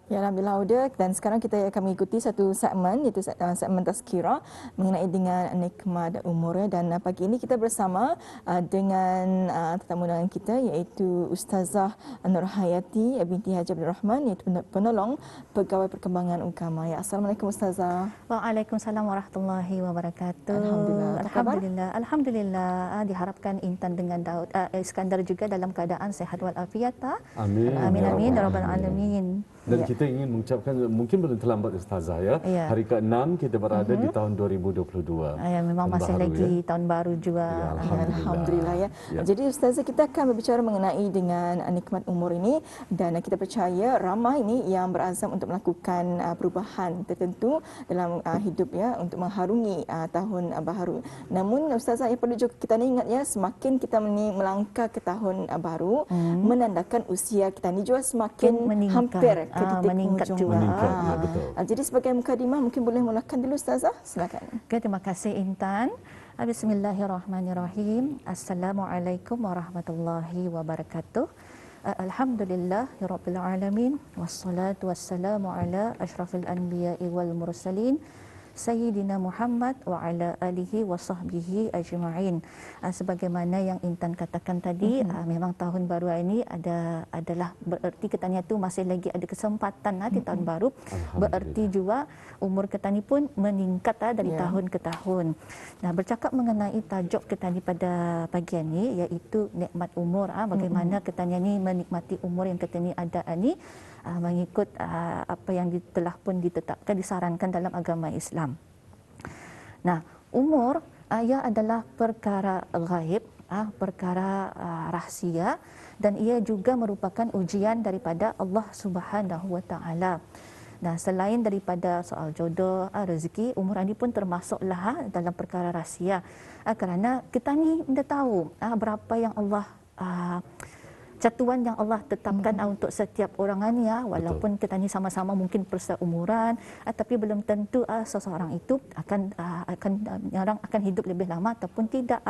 Ya, Alhamdulillah Auda. Dan sekarang kita akan mengikuti satu segmen, iaitu segmen Tazkirah mengenai dengan nikmat umur. Dan pagi ini kita bersama dengan tetamu undangan kita, iaitu Ustazah Nur Hayati binti Haji Abdul Rahman, iaitu penolong Pegawai Perkembangan Ukama. Ya, Assalamualaikum Ustazah. Waalaikumsalam warahmatullahi wabarakatuh. Alhamdulillah. Apa khabar? Alhamdulillah. Diharapkan Intan dengan Daud Iskandar juga dalam keadaan sehat walafiat. Amin. Amin amin ya rabbal Alamin. alamin. Dan kita ingin mengucapkan, mungkin belum terlambat Ustazah ya. Hari ke-6 kita berada di tahun 2022. Ya, memang masih lagi tahun baru juga. Ya, Alhamdulillah ya. Jadi Ustazah, kita akan berbicara mengenai dengan nikmat umur ini, dan kita percaya ramai ini yang berazam untuk melakukan perubahan tertentu dalam hidup ya, untuk mengharungi tahun baru. Namun Ustazah, yang perlu juga kita ingat ya, semakin kita melangkah ke tahun baru, menandakan usia kita ni juga semakin hampir ke titik meningkat hujung. juga. Ya, betul. Jadi sebagai mukadimah mungkin boleh mulakan dulu Ustazah, silakan. Okay, terima kasih Intan. Bismillahirrahmanirrahim. Assalamualaikum warahmatullahi wabarakatuh. Alhamdulillahirabbil alamin wassalatu wassalamu ala asyrafil anbiya'i wal mursalin Sayyidina Muhammad wa ala alihi wa sahbihi ajma'in. Sebagaimana yang Intan katakan tadi, memang tahun baru ini adalah bererti ketani itu masih lagi ada kesempatan di tahun baru. Bererti juga umur ketani pun meningkat dari tahun ke tahun. Nah, bercakap mengenai tajuk ketani pada pagi ini, iaitu nikmat umur. Bagaimana ketani ini menikmati umur yang ketani ada ini, mengikut apa yang telah pun ditetapkan, disarankan dalam agama Islam. Nah, umur ia adalah perkara ghaib, perkara rahsia, dan ia juga merupakan ujian daripada Allah Subhanahu Wa Taala. Nah, selain daripada soal jodoh, rezeki, umur ini pun termasuklah dalam perkara rahsia. Kerana kita ni dah tahu berapa yang Allah catuan yang Allah tetapkan untuk setiap orang ni, walaupun kita ni sama-sama mungkin perseumuran, tapi belum tentu seseorang itu akan hidup lebih lama ataupun tidak.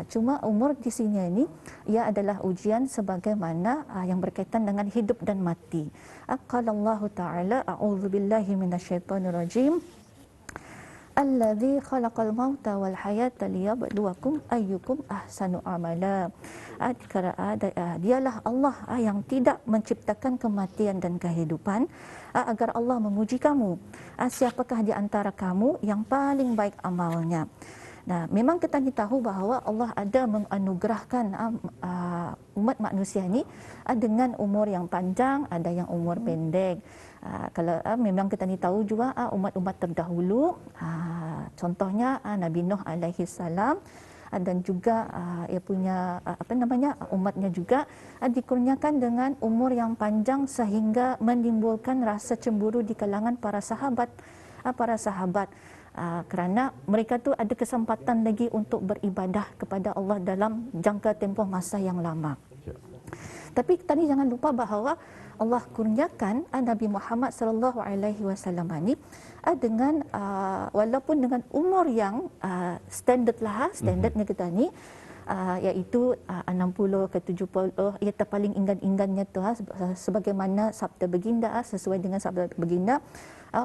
Cuma umur di sini ini ia adalah ujian sebagaimana yang berkaitan dengan hidup dan mati. Qala Allah Ta'ala, a'udzubillahi minasyaitonirrajim. Allazi khalaqal mauta wal hayata liyabluwakum ayyukum ahsanu amala. Dialah Allah yang tidak menciptakan kematian dan kehidupan agar Allah memuji kamu. Siapakah di antara kamu yang paling baik amalnya? Nah, memang kita tahu bahawa Allah ada menganugerahkan umat manusia ini dengan umur yang panjang, ada yang umur pendek. Kalau memang kita tahu juga umat-umat terdahulu, contohnya Nabi Nuh alaihi salam, dan juga ia punya umatnya juga dikurniakan dengan umur yang panjang sehingga menimbulkan rasa cemburu di kalangan para sahabat. Kerana mereka tu ada kesempatan lagi untuk beribadah kepada Allah dalam jangka tempoh masa yang lama. Tapi kita ni jangan lupa bahawa Allah kurniakan Nabi Muhammad sallallahu alaihi wasallam ni dengan walaupun dengan umur yang standardnya kita ni, iaitu 60 ke 70, ia terpaling inggan-inggannya tu sebagaimana sabda baginda, sesuai dengan sabda baginda,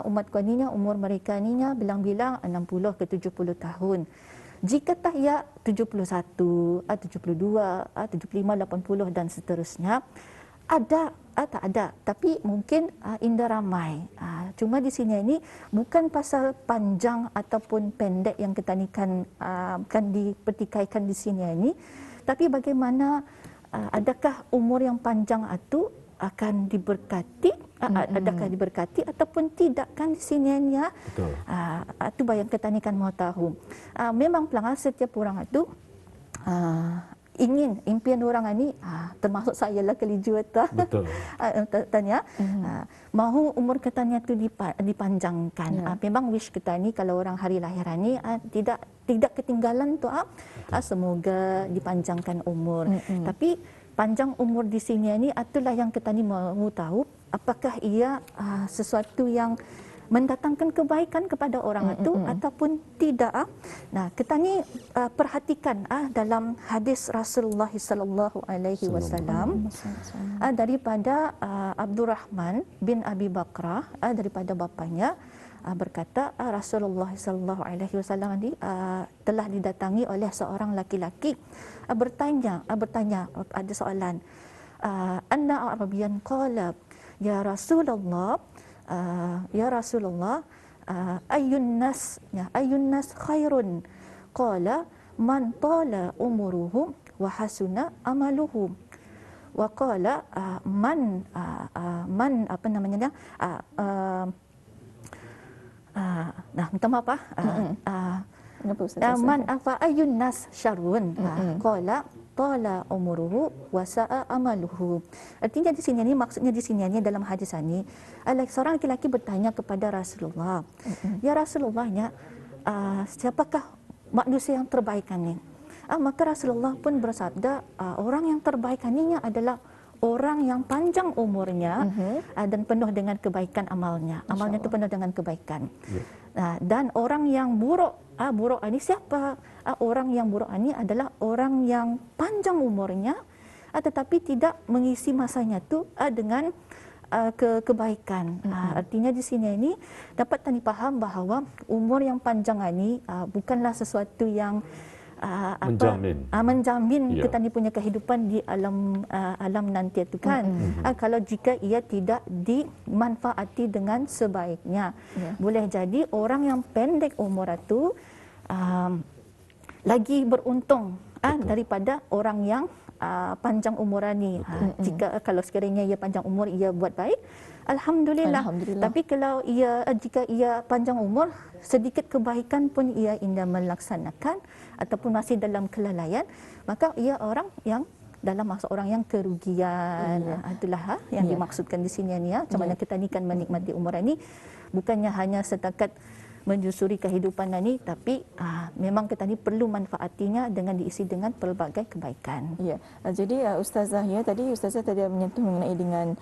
umat kuaninya umur mereka ninya bilang-bilang 60 ke 70 tahun. Jika tak ia 71, 72, 75, 80 dan seterusnya, tak ada, tapi mungkin indah ramai. Cuma di sini ini bukan pasal panjang ataupun pendek yang kita ni kan dipertikaikan di sini ini, tapi bagaimana adakah umur yang panjang itu akan diberkati, adakah diberkati ataupun tidak kan di sini ya. Betul. Itu yang kita ni kan mau tahu. Memang pelangar setiap orang itu ingin impian orang ini, termasuk saya lah kali jua tu. Betul. Tanya, mahu umur katanya tu dipanjangkan. Memang wish kita ni kalau orang hari lahiran ni tidak ketinggalan tu. Semoga dipanjangkan umur. Tapi panjang umur di sini ni itulah yang kita ni mahu tahu, apakah ia sesuatu yang mendatangkan kebaikan kepada orang itu ataupun tidak. Nah, kita ni perhatikan dalam hadis Rasulullah sallallahu alaihi wasallam daripada Abdurrahman bin Abi Bakrah daripada bapanya berkata Rasulullah sallallahu alaihi wasallam ini telah didatangi oleh seorang laki-laki bertanya ada soalan anna arabiyan qala ya Rasulullah ayun nas khairun qala man tala umuruhu wa hasuna amaluhu wa qala man apa namanya minta maaf man afa ayun nas syarrun qala tala umuruhu wa sa'a amaluhu. Artinya di sini ni, maksudnya di sini ni dalam hadis ini seorang lelaki bertanya kepada Rasulullah, ya Rasulullah, siapakah manusia yang terbaik ni? Maka Rasulullah pun bersabda, orang yang terbaik ni adalah orang yang panjang umurnya dan penuh dengan kebaikan amalnya. Amalnya itu penuh dengan kebaikan. Dan orang yang buruk, buruk ini siapa? Orang yang buruk ini adalah orang yang panjang umurnya tetapi tidak mengisi masanya itu dengan kebaikan. Artinya di sini ini dapat dipaham bahawa umur yang panjang ini bukanlah sesuatu yang menjamin kita ni punya kehidupan di alam nanti itu kan. Kalau jika ia tidak dimanfaati dengan sebaiknya, boleh jadi orang yang pendek umur itu lagi beruntung daripada orang yang panjang umur ni. Jika kalau sekiranya ia panjang umur, ia buat baik, Alhamdulillah. Tapi kalau jika ia panjang umur, sedikit kebaikan pun ia tidak melaksanakan ataupun masih dalam kelalaian, maka ia orang yang dalam maksud orang yang kerugian. Itulah yang dimaksudkan di sini ni. Macam mana kita ni kan menikmati umur ni, bukannya hanya setakat menjusuri kehidupan ini, tapi memang kita ni perlu manfaatinya dengan diisi dengan pelbagai kebaikan. Ya, jadi Ustazah tadi Ustazah menyentuh mengenai dengan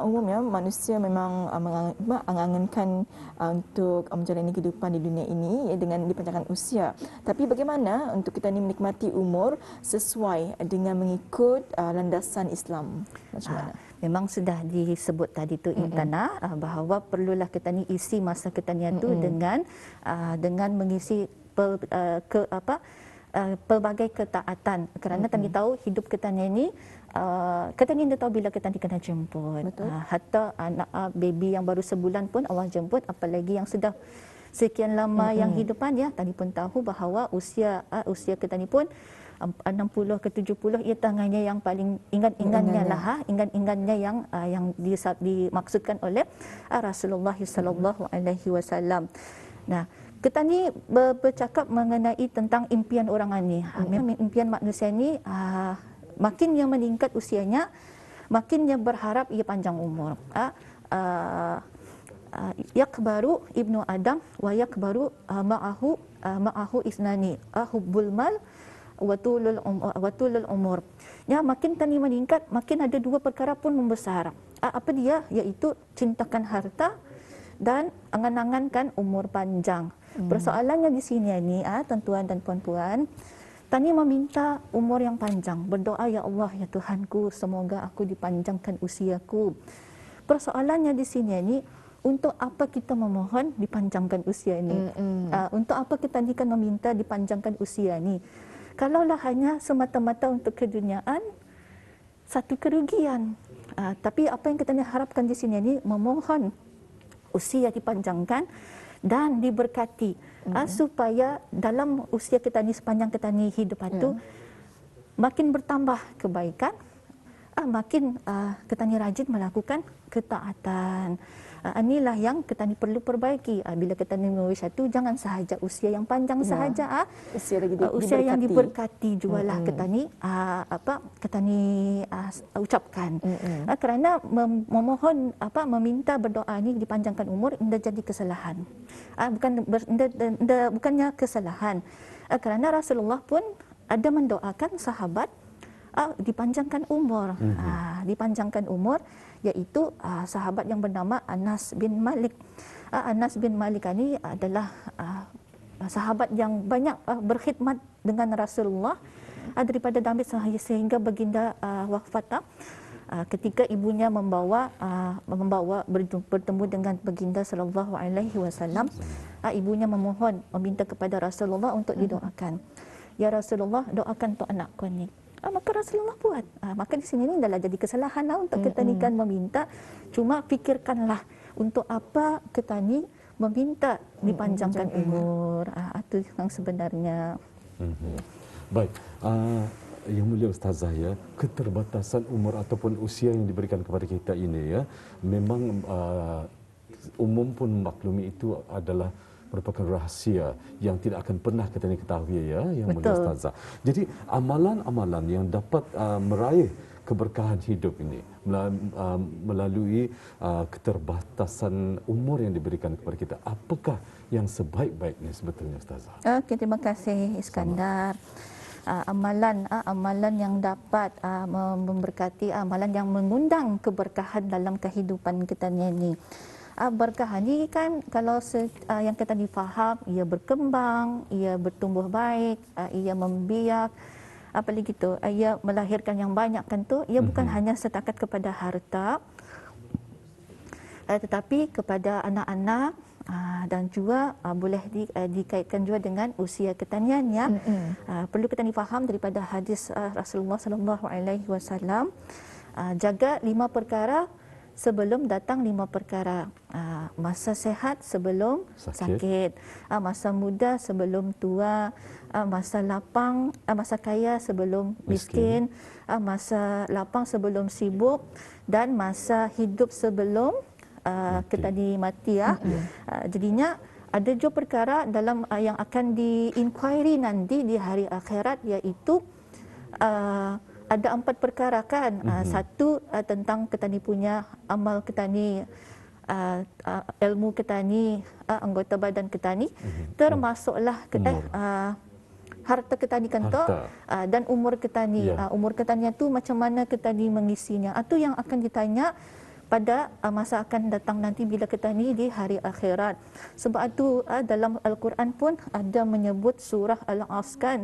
umumnya manusia memang mengangankan untuk menjalani kehidupan di dunia ini dengan dipanjangkan usia. Tapi bagaimana untuk kita ni menikmati umur sesuai dengan mengikut landasan Islam? Macam mana? Memang sudah disebut tadi tu Intana bahawa perlulah kita ni isi masa kita ni tu dengan mengisi pelbagai ketaatan, kerana tadi tahu hidup kita ni kita ni tahu bila kita ni kena jemput. Hatta anak baby yang baru sebulan pun Allah jemput, apalagi yang sudah sekian lama yang hidupan tadi pun tahu bahawa usia kita ni pun 60 ke 70 ia tangannya yang paling ingat-ingatnya lah, ingat-ingatnya yang dimaksudkan oleh Rasulullah sallallahu alaihi wasallam. Nah, kita ni bercakap mengenai tentang impian orang ni. Memang impian manusia ni makin yang meningkat usianya, makin yang berharap ia panjang umur. Yakbaru ibnu Adam wa yakbaru ma'ahu isnani hubbul mal watulul umur. Makin tani meningkat, makin ada dua perkara pun membesar. Apa dia? Iaitu cintakan harta dan angan-angankan umur panjang. Persoalannya di sini ni, tuan-tuan dan puan-puan, tani meminta umur yang panjang, berdoa, ya Allah, ya Tuhanku, semoga aku dipanjangkan usiaku. Persoalannya di sini ni, untuk apa kita memohon dipanjangkan usia ini? Untuk apa kita ni kan meminta dipanjangkan usia ini? Kalaulah hanya semata-mata untuk keduniaan, satu kerugian. Tapi apa yang kita harapkan di sini ni, memohon usia dipanjangkan dan diberkati, supaya dalam usia kita ni, sepanjang kita ni hidup itu, makin bertambah kebaikan, makin kita ni rajin melakukan ketaatan. Inilah yang kita ni perlu perbaiki. Bila kita ni menulis satu, jangan sahaja usia yang panjang sahaja, usia yang diberkati jualah kita ni ucapkan. Kerana memohon meminta berdoa ni dipanjangkan umur tidak jadi kesalahan. Bukannya kesalahan. Kerana Rasulullah pun ada mendoakan sahabat dipanjangkan umur. Dipanjangkan umur, iaitu sahabat yang bernama Anas bin Malik. Anas bin Malik ini adalah sahabat yang banyak berkhidmat dengan Rasulullah daripada David sehingga baginda wafat. Ketika ibunya bertemu dengan baginda sallallahu alaihi wasallam, ibunya meminta kepada Rasulullah untuk didoakan. Ya Rasulullah, doakan untuk anakku ni. Maka Rasulullah buat. Maka di sini ni adalah jadi kesalahan untuk kita ni kan meminta. Cuma fikirkanlah untuk apa kita ni meminta dipanjangkan umur. Itu yang sebenarnya. Baik. Yang mulia Ustazah ya, keterbatasan umur ataupun usia yang diberikan kepada kita ini ya, memang umum pun maklumi itu adalah merupakan rahsia yang tidak akan pernah kita ketahui ya, yang mulia Ustazah. Jadi amalan-amalan yang dapat meraih keberkahan hidup ini melalui keterbatasan umur yang diberikan kepada kita, apakah yang sebaik-baiknya sebetulnya Ustazah? Okey, terima kasih Iskandar. Amalan yang dapat memberkati, amalan yang mengundang keberkahan dalam kehidupan kita ni. Berkah ni kan kalau yang kita difaham, ia berkembang, ia bertumbuh baik, ia membiak, apalagi tu, ia melahirkan yang banyak kan tu, ia bukan hanya setakat kepada harta, tetapi kepada anak-anak. Dan juga boleh dikaitkan juga dengan usia ketanian ya. Perlu kita difaham daripada hadis Rasulullah sallallahu alaihi wasallam, jaga 5 perkara sebelum datang 5 perkara. Masa sehat sebelum sakit, masa muda sebelum tua, masa lapang, masa kaya sebelum miskin, masa lapang sebelum sibuk, dan masa hidup sebelum kita mati ya. Jadinya ada juga perkara dalam yang akan di-inquiry nanti di hari akhirat, iaitu ada 4 perkara kan. Satu tentang kita ni punya amal kita ni, ilmu kita ni, anggota badan kita ni, termasuklah harta kita ni kan tu, dan umur kita ni. Umur kita ni tu macam mana kita ni mengisinya. Itu yang akan ditanya pada masa akan datang nanti bila kita ni di hari akhirat. Sebab itu dalam Al-Quran pun ada menyebut surah Al-Asr kan,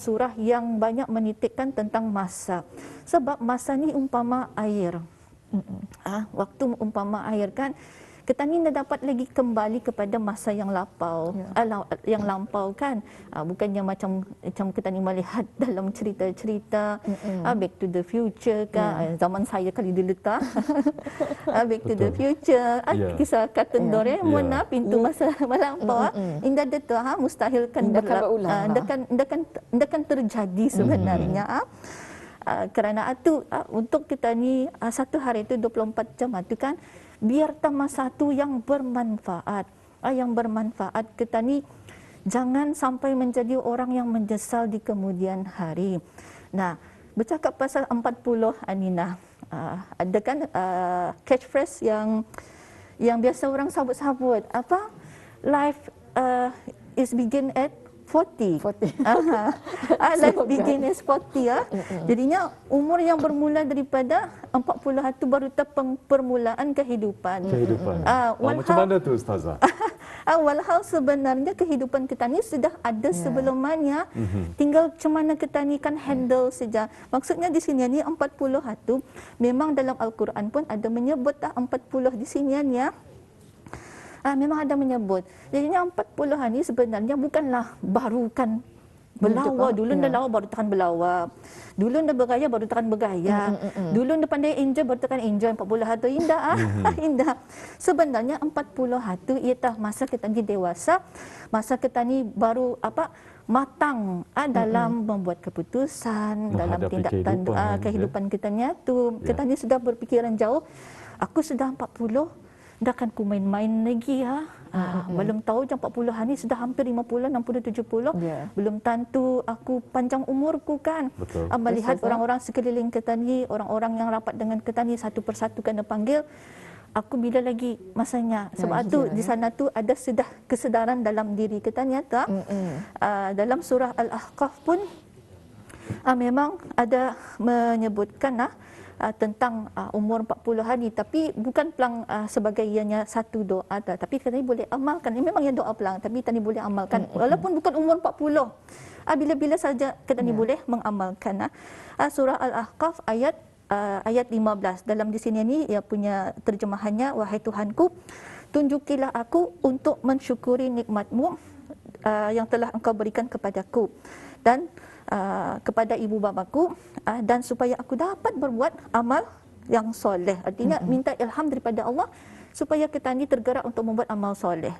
surah yang banyak menitikkan tentang masa. Sebab masa ni umpama air. Waktu umpama air kan, kita ni dah dapat lagi kembali kepada masa yang yang lampau kan. Bukannya macam kita ni melihat dalam cerita-cerita Back to the Future kan, zaman saya kali dulu Back to the Future, kisah kartun Doraemon, pintu masa melampau. Indah dia tu mustahil kan kan terjadi sebenarnya. Kerana itu untuk kita ni satu hari itu 24 jam itu kan, biar masa itu yang bermanfaat. Yang bermanfaat, kita ni jangan sampai menjadi orang yang menyesal di kemudian hari. Nah, bercakap pasal 40 Anina, ada kan catchphrase yang biasa orang sabut-sabut, apa? Life is begin at 40. Life begin at 40 ya. Jadinya umur yang bermula daripada 40 itu baru permulaan kehidupan. Macam mana tu Ustazah? Walhal sebenarnya kehidupan kita ni sudah ada sebelumnya. Tinggal macam mana kita ni kan handle saja. Maksudnya di sini ni 40 itu memang dalam Al-Quran pun ada menyebut 40 di sini ya. Memang ada menyebut. Jadinya 40 ni sebenarnya bukanlah baru kan berlawa. Dulu dah lawa baru tekan berlawa. Dulu dah bergaya baru tekan bergaya. Dulu dah pandai enjoy baru tekan enjoy. 40 hatu indah indah. Sebenarnya 40 hatu ialah masa kita ni dewasa, masa kita ni baru matang dalam membuat keputusan, dalam tindak tanduk kehidupan kita ni tu. Kita ni sudah berfikiran jauh. Aku sudah 40, dah kan ku main-main lagi belum tahu jam 40-an ni sudah hampir 50, 60, 70. Belum tentu aku panjang umurku kan. Melihat orang-orang sekeliling kita ni, orang-orang yang rapat dengan kita ni satu persatu kena panggil. Aku bila lagi masanya. Sebab tu di sana tu ada sudah kesedaran dalam diri kita nyata. Dalam surah Al-Ahqaf pun memang ada menyebutkan tentang umur 40 hari, tapi bukan pelang sebagai ianya satu doa, tapi kita ni boleh amalkan. Ini memang yang doa pelang, tapi kita ni boleh amalkan walaupun bukan umur 40. Bila-bila saja kita ni boleh mengamalkan. Surah Al-Ahqaf ayat 15. Dalam di sini ni ia punya terjemahannya, wahai Tuhanku, tunjukilah aku untuk mensyukuri nikmat-Mu yang telah Engkau berikan kepadaku dan kepada ibu bapaku, dan supaya aku dapat berbuat amal yang soleh. Artinya minta ilham daripada Allah supaya kita ni tergerak untuk membuat amal soleh.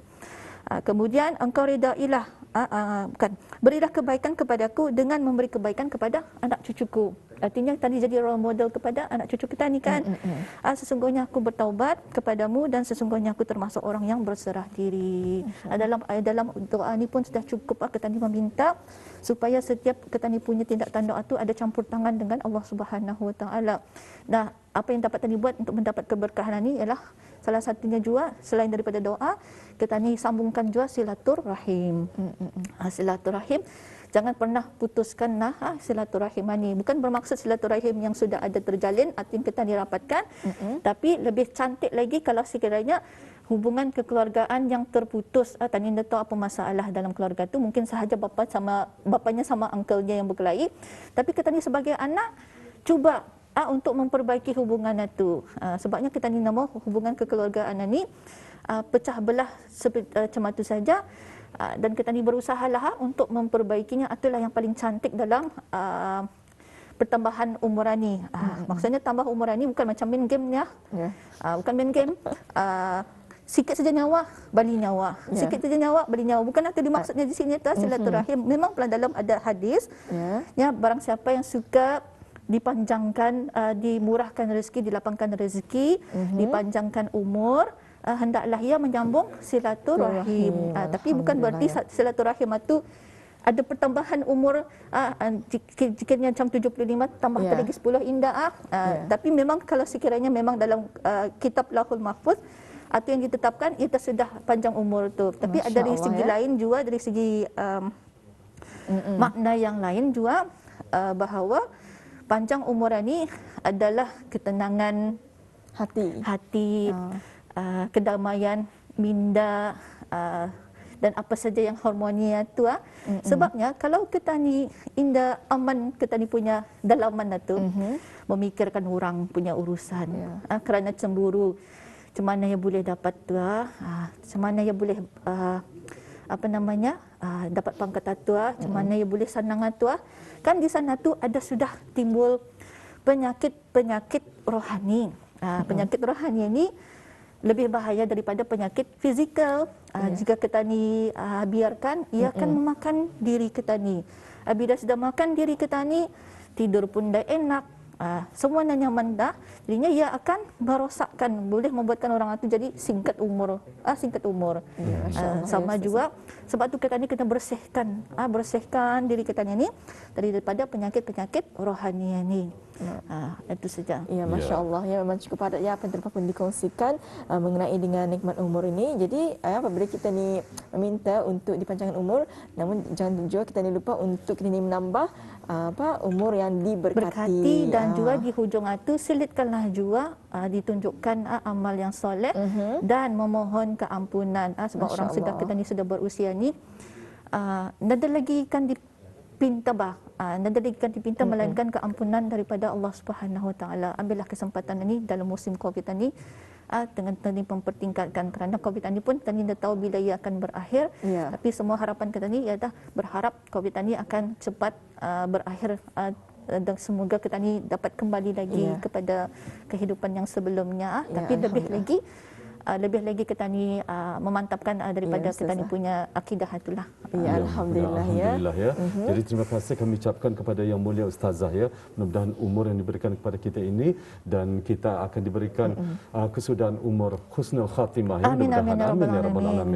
Kemudian Engkau redailah, berilah kebaikan kepadaku dengan memberi kebaikan kepada anak cucuku. Artinya tadi jadi role model kepada anak cucu kita ni kan. Sesungguhnya aku bertaubat kepadamu dan sesungguhnya aku termasuk orang yang berserah diri. Dalam doa ni pun sudah cukup kita ni meminta supaya setiap kita ni punya tindak tanduk itu ada campur tangan dengan Allah Subhanahu Wa Taala. Nah, apa yang dapat tadi buat untuk mendapat keberkahan ini ialah salah satunya juga selain daripada doa, kita ni sambungkan juga silaturahim. Silaturahim, jangan pernah putuskan silaturahim ini. Bukan bermaksud silaturahim yang sudah ada terjalin artinya kita dirapatkan, tapi lebih cantik lagi kalau sekiranya hubungan kekeluargaan yang terputus. Tadi anda tahu apa masalah dalam keluarga itu, mungkin sahaja bapanya sama uncle-nya yang berkelahi, tapi kita ni sebagai anak cuba untuk memperbaiki hubungan itu. Sebabnya kita ni nama hubungan kekeluargaan ini pecah belah macam itu saja. Dan kita ni berusahalah untuk memperbaikinya. Itulah yang paling cantik dalam pertambahan umur ini. Maksudnya tambah umur ini bukan macam main game ya. Bukan main game. Sikit saja nyawa, bali nyawa. Sikit saja nyawa, bali nyawa. Bukan itu dimaksudnya di sini silaturahim. Memang dalam ada hadis, ya, barang siapa yang suka dipanjangkan, dimurahkan rezeki, dilapangkan rezeki, dipanjangkan umur, hendaklah ia menyambung silaturahim. Tapi bukan berarti silaturahim itu ada pertambahan umur, jika macam 75 tambah lagi 10 indah. Tapi memang kalau sekiranya memang dalam kitab Lauhul Mahfuz atau yang ditetapkan itu sudah panjang umur tu. Tapi ada dari segi lain juga, dari segi makna yang lain juga, bahawa panjang umur ini adalah ketenangan hati, kedamaian minda, dan apa saja yang harmonia tu. Sebabnya kalau kita ni indah aman, kita ni punya dalaman tu, memikirkan orang punya urusan, kerana cemburu, macam mana ia boleh dapat tu, macam mana ia boleh dapat pangkat tu, macam mana ia boleh sanang tu. Kan di sana tu ada sudah timbul penyakit rohani. Penyakit rohani ini lebih bahaya daripada penyakit fizikal. Jika kita ni biarkan, ia akan memakan diri kita ni. Bila sudah makan diri kita ni, tidur pun dah enak, semua dah nyaman dah. Jadinya ia akan merosakkan, boleh membuatkan orang itu jadi singkat umur. Sama juga, sebab tu kita ni kena bersihkan diri kita ni daripada penyakit-penyakit rohani ni. Itu saja. Ya, Masya Allah. Ya, memang cukup padat ya apa yang pun dikongsikan mengenai dengan nikmat umur ini. Jadi apabila kita ni meminta untuk dipanjangkan umur, namun jangan juga kita ni lupa untuk kita ni menambah umur yang diberkati. Dan juga di hujung itu selitkanlah juga ditunjukkan amal yang soleh dan memohon keampunan. Sebab Masya orang Allah. kita ni sudah berusia ni, nada lagi kan dipinta melainkan keampunan daripada Allah Subhanahu Wa Taala. Ambillah kesempatan ini dalam musim Covid ini dengan tadi mempertingkatkan, kerana Covid ini pun kita tidak tahu bila ia akan berakhir. Tapi semua harapan kita ni ialah berharap Covid ini akan cepat berakhir, dan semoga kita ni dapat kembali lagi kepada kehidupan yang sebelumnya. Tapi lebih lagi kita ni memantapkan daripada kita ni punya akidah itulah. Ya, Alhamdulillah ya. Jadi terima kasih kami ucapkan kepada Yang Mulia Ustazah ya. Mudah-mudahan umur yang diberikan kepada kita ini dan kita akan diberikan kesudahan umur husnul khatimah ya. Amin, amin, Mudah-mudahan ya Rabbal amin ya rabbal Alamin. alamin.